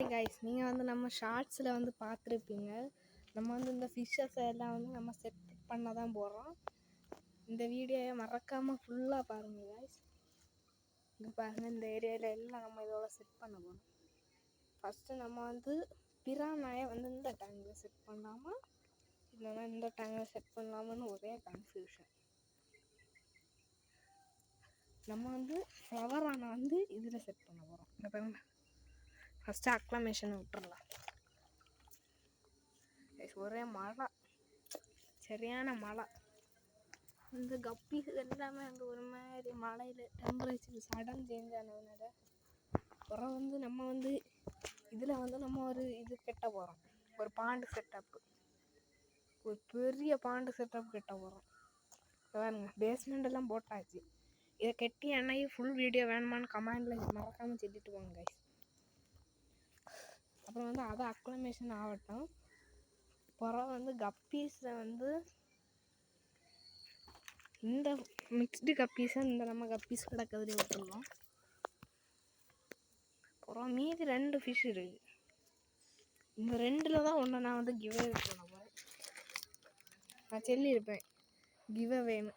Guys, நீங்கள் வந்து நம்ம ஷார்ட்ஸில் வந்து பார்த்துருப்பீங்க. நம்ம வந்து இந்த ஃபிஷ்ஷஸ் எல்லாம் வந்து நம்ம செட் பண்ண தான் போகிறோம். இந்த வீடியோவை மறக்காமல் ஃபுல்லாக பாருங்கள் கைஸ். இங்கே பாருங்கள், இந்த ஏரியாவில் எல்லாம் நம்ம இதோட செட் பண்ண போகிறோம். ஃபஸ்ட்டு நம்ம வந்து பிரானாயை வந்து இந்த டேங்கில் செட் பண்ணலாமா இல்லைன்னா இந்த டேங்கில் செட் பண்ணலாமான்னு ஒரே கன்ஃபியூஷன். நம்ம வந்து ஃப்ளவரானை வந்து இதில் செட் பண்ண போகிறோம். இந்த பாருங்க, ஃபஸ்ட்டு அக்ளமேஷனை விட்டுறலாம். ஒரே மழை, சரியான மழை. இந்த கப்பீஸ் எல்லாமே வந்து ஒரு மாதிரி மழையில் டெம்பரேச்சர் சடன் சேஞ்ச் ஆனதுனால அப்புறம் வந்து நம்ம வந்து இதில் வந்து நம்ம ஒரு இது கட்ட போகிறோம். ஒரு பாண்டு செட்டப்பு, ஒரு பெரிய பாண்டு செட்டப் கட்ட போகிறோம். பாருங்க, பேஸ்மெண்ட் எல்லாம் போட்டாச்சு. இதை கட்டி அன்னைக்கு ஃபுல் வீடியோ வேணுமான்னு கமெண்டில் மறக்காமல் சொல்லிட்டு போங்க கைஸ். அப்புறம் வந்து அதை அக்ளமேஷன் ஆகட்டும். அப்புறம் வந்து கப்பீஸை வந்து இந்த மிக்ஸ்டு கப்பீஸை இந்த நம்ம கப்பீஸ் கிடக்கிறதுலே விட்டுருவோம். அப்புறம் மீதி 2 ஃபிஷ் இருக்குது. இந்த 2ல் தான் ஒன்று நான் வந்து கிவ்அவே பண்ண போகிறேன். நான் சொல்லியிருப்பேன் கிவ்அவேன்னு.